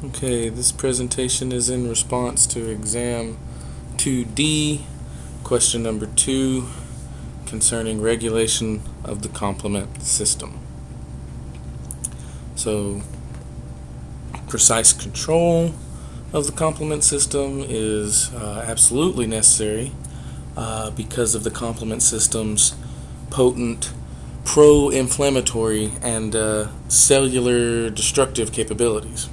Okay, this presentation is in response to exam 2D, question number 2, concerning regulation of the complement system. So, precise control of the complement system is absolutely necessary because of the complement system's potent pro-inflammatory and cellular destructive capabilities.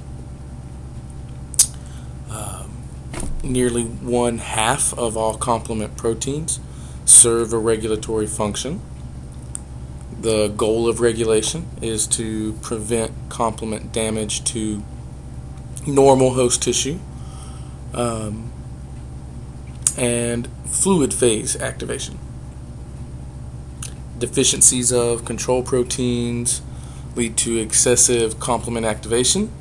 Nearly 1/2 of all complement proteins serve a regulatory function. The goal of regulation is to prevent complement damage to normal host tissue and fluid phase activation. Deficiencies of control proteins lead to excessive complement activation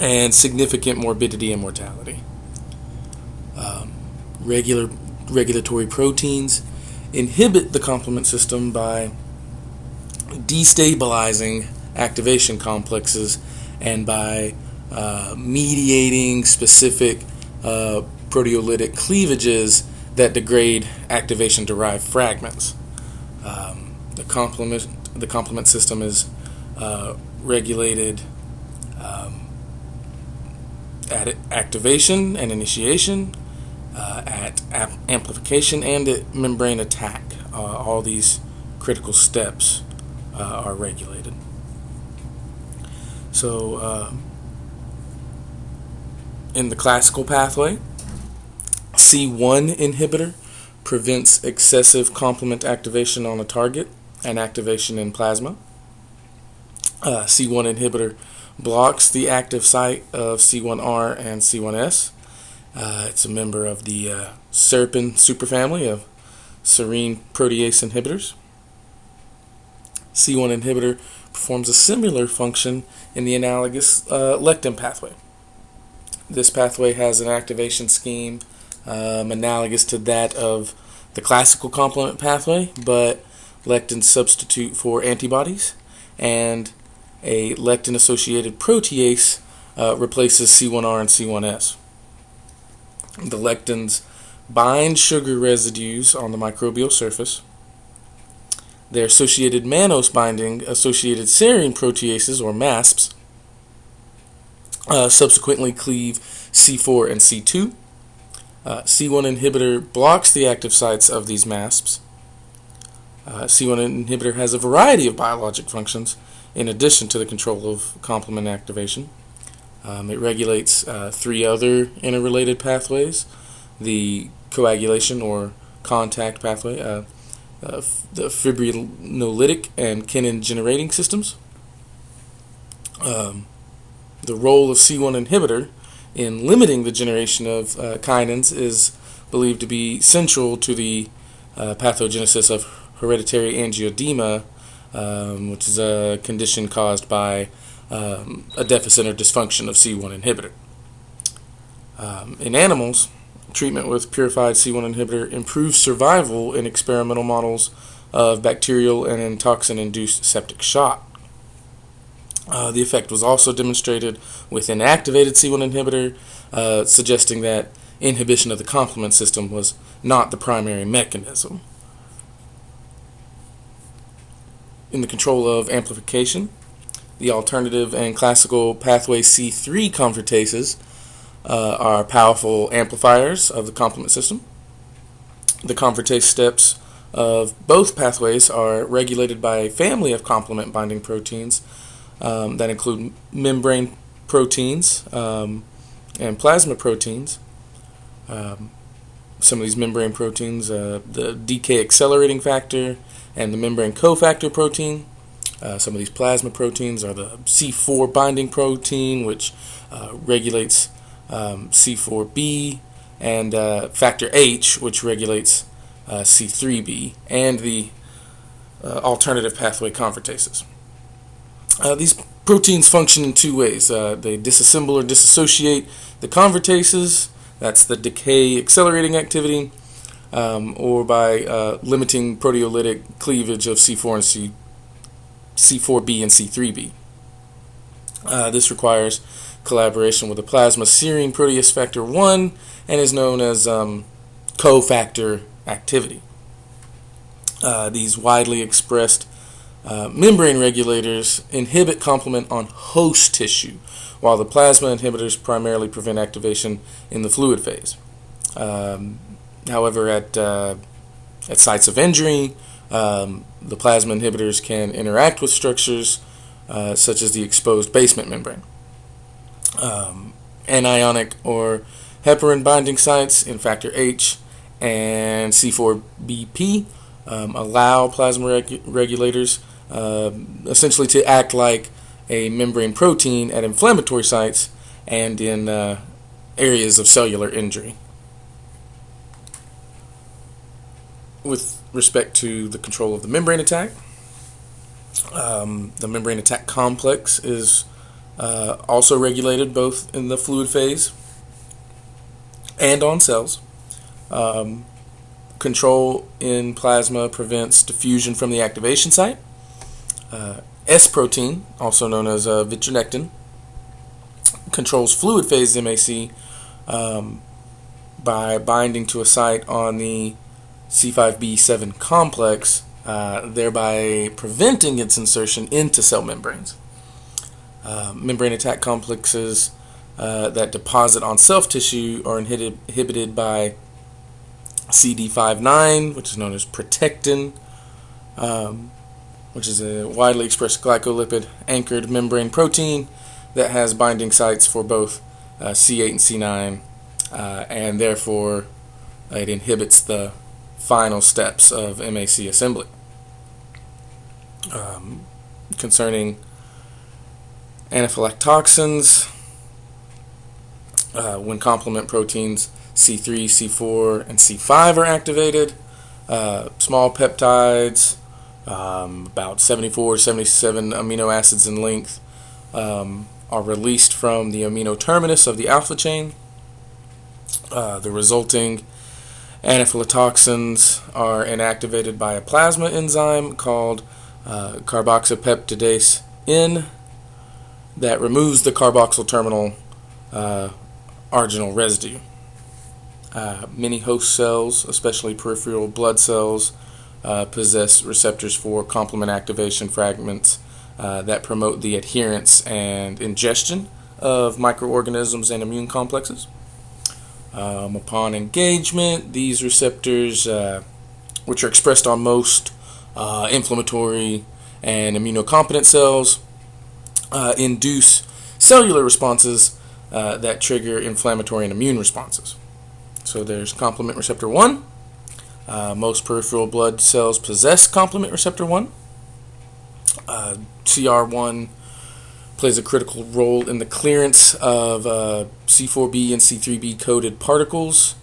and significant morbidity and mortality. Regulatory proteins inhibit the complement system by destabilizing activation complexes and by mediating specific proteolytic cleavages that degrade activation-derived fragments. The complement system is regulated at activation and initiation, at amplification, and at membrane attack. All these critical steps are regulated. So, in the classical pathway, C1 inhibitor prevents excessive complement activation on a target and activation in plasma. C1 inhibitor blocks the active site of C1R and C1s. It's a member of the serpin superfamily of serine protease inhibitors. C1 inhibitor performs a similar function in the analogous lectin pathway. This pathway has an activation scheme analogous to that of the classical complement pathway, but lectins substitute for antibodies, and a lectin-associated protease replaces C1R and C1s. The lectins bind sugar residues on the microbial surface. Their associated mannose binding associated serine proteases, or MASPs, subsequently cleave C4 and C2. C1 inhibitor blocks the active sites of these MASPs. C1 inhibitor has a variety of biologic functions in addition to the control of complement activation. It regulates 3 other interrelated pathways: the coagulation or contact pathway, the fibrinolytic and kinin generating systems. The role of C1 inhibitor in limiting the generation of kinins is believed to be central to the pathogenesis of hereditary angioedema, which is a condition caused by a deficit or dysfunction of C1 inhibitor. In animals, treatment with purified C1 inhibitor improves survival in experimental models of bacterial and toxin-induced septic shock. The effect was also demonstrated with inactivated C1 inhibitor, suggesting that inhibition of the complement system was not the primary mechanism. In the control of amplification, the alternative and classical pathway C3 convertases are powerful amplifiers of the complement system. The convertase steps of both pathways are regulated by a family of complement binding proteins that include membrane proteins and plasma proteins. Some of these membrane proteins, the decay accelerating factor and the membrane cofactor protein. Some of these plasma proteins are the C4 binding protein, which regulates C4b, and factor H, which regulates C3b, and the alternative pathway convertases. These proteins function in 2 ways. They disassemble or dissociate the convertases, that's the decay accelerating activity, or by limiting proteolytic cleavage of C4 and C4b and C3b. This requires collaboration with the plasma serine protease factor 1 and is known as cofactor activity. These widely expressed membrane regulators inhibit complement on host tissue, while the plasma inhibitors primarily prevent activation in the fluid phase. However, at sites of injury, the plasma inhibitors can interact with structures such as the exposed basement membrane. Anionic or heparin binding sites in factor H and C4BP allow plasma regulators essentially to act like a membrane protein at inflammatory sites and in areas of cellular injury. With respect to the control of the membrane attack, the membrane attack complex is also regulated both in the fluid phase and on cells. Control in plasma prevents diffusion from the activation site. S protein, also known as vitronectin, controls fluid phase MAC by binding to a site on the C5b7 complex, thereby preventing its insertion into cell membranes. Membrane attack complexes that deposit on self tissue are inhibited by CD59, which is known as protectin, which is a widely expressed glycolipid anchored membrane protein that has binding sites for both C8 and C9, and therefore it inhibits the final steps of MAC assembly. Concerning anaphylactoxins, when complement proteins C3, C4, and C5 are activated, small peptides, about 74 to 77 amino acids in length, are released from the amino terminus of the alpha chain. The resulting anaphylatoxins are inactivated by a plasma enzyme called carboxypeptidase N that removes the carboxyl terminal arginal residue. Many host cells, especially peripheral blood cells, possess receptors for complement activation fragments that promote the adherence and ingestion of microorganisms and immune complexes. Upon engagement, these receptors, which are expressed on most inflammatory and immunocompetent cells, induce cellular responses that trigger inflammatory and immune responses. So there's complement receptor 1. Most peripheral blood cells possess complement receptor 1. CR1 plays a critical role in the clearance of C4b and C3b coded particles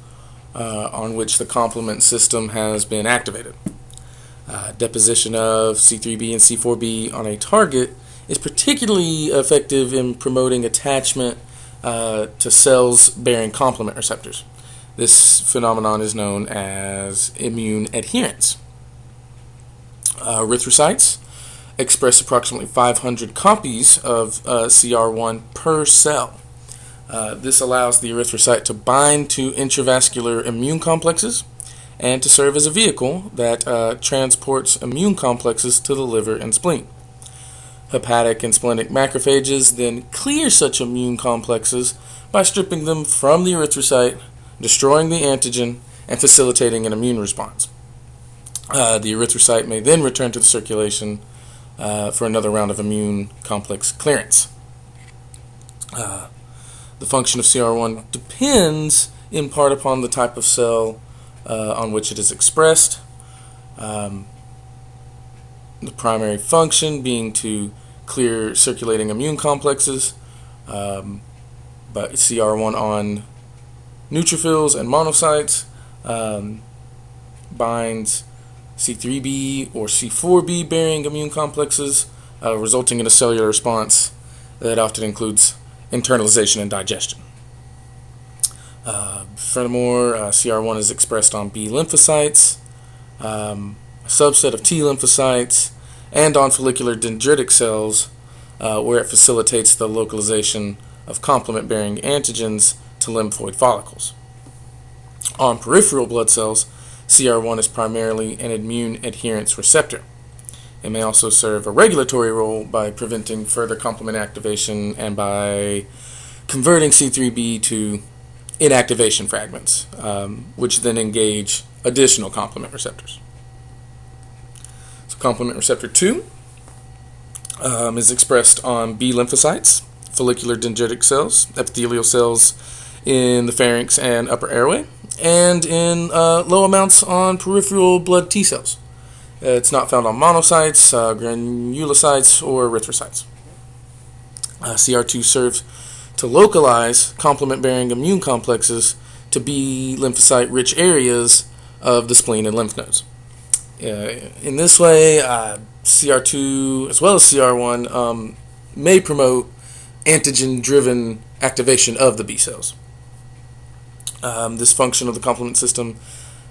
on which the complement system has been activated. Deposition of C3b and C4b on a target is particularly effective in promoting attachment to cells bearing complement receptors. This phenomenon is known as immune adherence. Erythrocytes express approximately 500 copies of CR1 per cell. This allows the erythrocyte to bind to intravascular immune complexes and to serve as a vehicle that transports immune complexes to the liver and spleen. Hepatic and splenic macrophages then clear such immune complexes by stripping them from the erythrocyte, destroying the antigen, and facilitating an immune response. The erythrocyte may then return to the circulation for another round of immune complex clearance. The function of CR1 depends in part upon the type of cell on which it is expressed. The primary function being to clear circulating immune complexes, but CR1 on neutrophils and monocytes binds C3b or C4b bearing immune complexes, resulting in a cellular response that often includes internalization and digestion. Furthermore, CR1 is expressed on B lymphocytes, a subset of T lymphocytes, and on follicular dendritic cells, where it facilitates the localization of complement-bearing antigens to lymphoid follicles. On peripheral blood cells, CR1 is primarily an immune adherence receptor. It may also serve a regulatory role by preventing further complement activation and by converting C3b to inactivation fragments, which then engage additional complement receptors. So complement receptor 2 is expressed on B lymphocytes, follicular dendritic cells, epithelial cells in the pharynx and upper airway, and in low amounts on peripheral blood T cells. It's not found on monocytes, granulocytes, or erythrocytes. CR2 serves to localize complement-bearing immune complexes to B lymphocyte-rich areas of the spleen and lymph nodes. In this way, CR2 as well as CR1 may promote antigen-driven activation of the B cells. This function of the complement system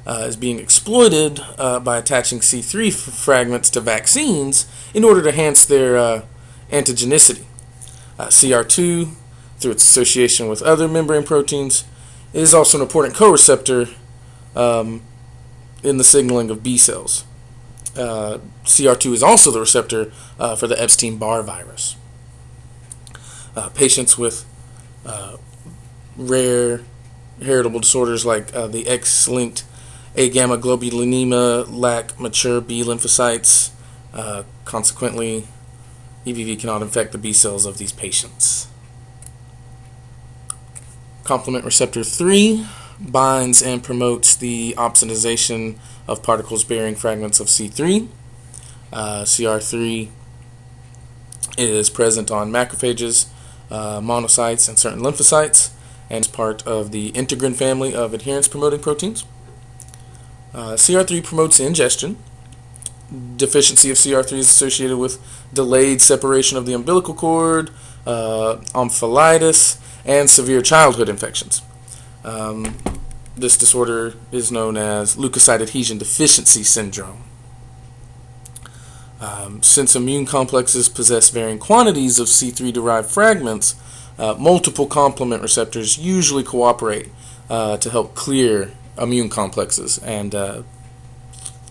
is being exploited by attaching C3 fragments to vaccines in order to enhance their antigenicity. CR2, through its association with other membrane proteins, is also an important co-receptor in the signaling of B cells. CR2 is also the receptor for the Epstein-Barr virus. Patients with rare heritable disorders like the X-linked A-gamma globulinemia lack mature B lymphocytes. Consequently, EBV cannot infect the B cells of these patients. Complement receptor 3 binds and promotes the opsonization of particles bearing fragments of C3. CR3 is present on macrophages, monocytes, and certain lymphocytes, and is part of the integrin family of adherence-promoting proteins. CR3 promotes ingestion. Deficiency of CR3 is associated with delayed separation of the umbilical cord, omphalitis, and severe childhood infections. This disorder is known as leukocyte adhesion deficiency syndrome. Since immune complexes possess varying quantities of C3-derived fragments, multiple complement receptors usually cooperate to help clear immune complexes and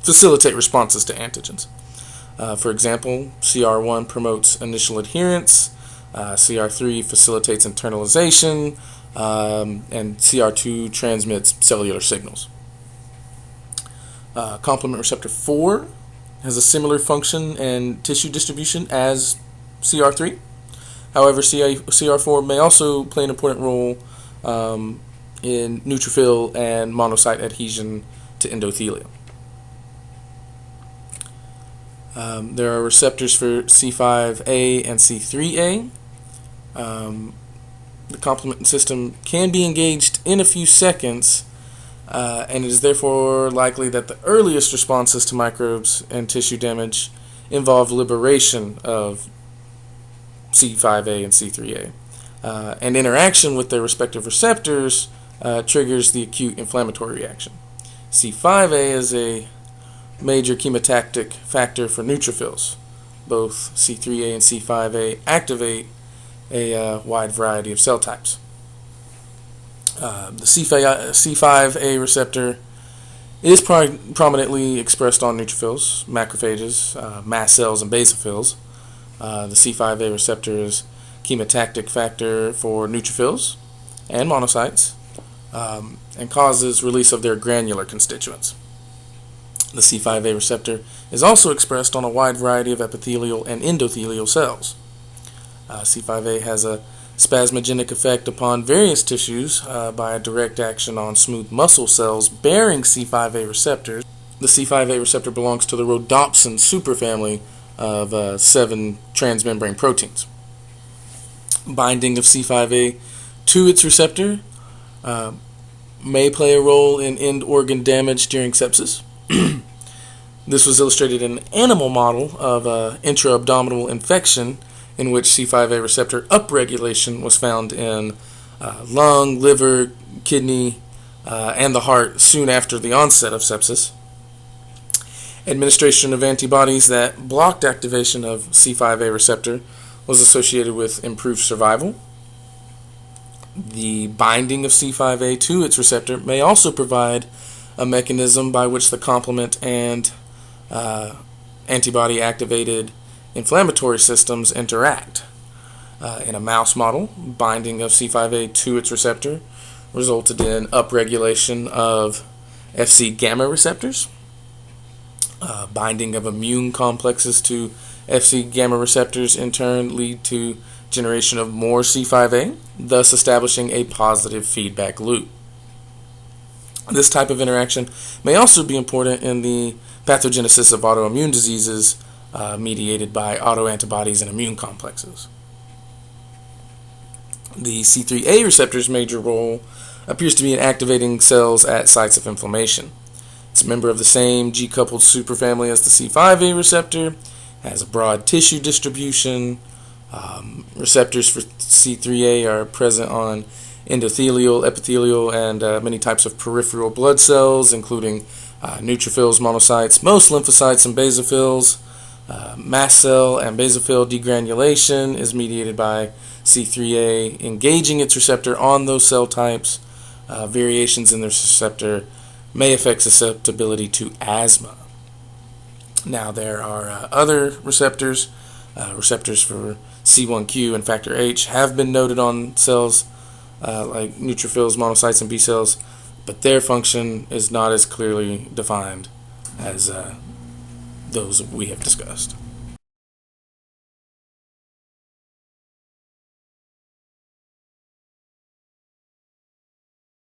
facilitate responses to antigens. For example, CR1 promotes initial adherence, CR3 facilitates internalization, and CR2 transmits cellular signals. Complement receptor 4 has a similar function and tissue distribution as CR3. However, CR4 may also play an important role in neutrophil and monocyte adhesion to endothelium. There are receptors for C5a and C3a. The complement system can be engaged in a few seconds, and it is therefore likely that the earliest responses to microbes and tissue damage involve liberation of C5a and C3a. And interaction with their respective receptors triggers the acute inflammatory reaction. C5a is a major chemotactic factor for neutrophils. Both C3a and C5a activate a wide variety of cell types. The C5a receptor is prominently expressed on neutrophils, macrophages, mast cells, and basophils. The C5a receptor is chemotactic factor for neutrophils and monocytes and causes release of their granular constituents. The C5a receptor is also expressed on a wide variety of epithelial and endothelial cells. C5a has a spasmogenic effect upon various tissues by a direct action on smooth muscle cells bearing C5a receptors. The C5a receptor belongs to the rhodopsin superfamily of 7 transmembrane proteins. Binding of C5a to its receptor may play a role in end organ damage during sepsis. This was illustrated in an animal model of intra-abdominal infection in which C5a receptor upregulation was found in lung, liver, kidney, and the heart soon after the onset of sepsis. Administration of antibodies that blocked activation of C5a receptor was associated with improved survival. The binding of C5a to its receptor may also provide a mechanism by which the complement and antibody-activated inflammatory systems interact. In a mouse model, binding of C5a to its receptor resulted in upregulation of Fc gamma receptors. Binding of immune complexes to Fc gamma receptors in turn lead to generation of more C5a, thus establishing a positive feedback loop. This type of interaction may also be important in the pathogenesis of autoimmune diseases mediated by autoantibodies and immune complexes. The C3a receptor's major role appears to be in activating cells at sites of inflammation. It's a member of the same G-coupled superfamily as the C5a receptor, has a broad tissue distribution. Receptors for C3a are present on endothelial, epithelial, and many types of peripheral blood cells, including neutrophils, monocytes, most lymphocytes, and basophils. Mast cell and basophil degranulation is mediated by C3a engaging its receptor on those cell types. Variations in this receptor may affect susceptibility to asthma. Now, there are other receptors. Receptors for C1q and factor H have been noted on cells like neutrophils, monocytes, and B cells, but their function is not as clearly defined as those we have discussed.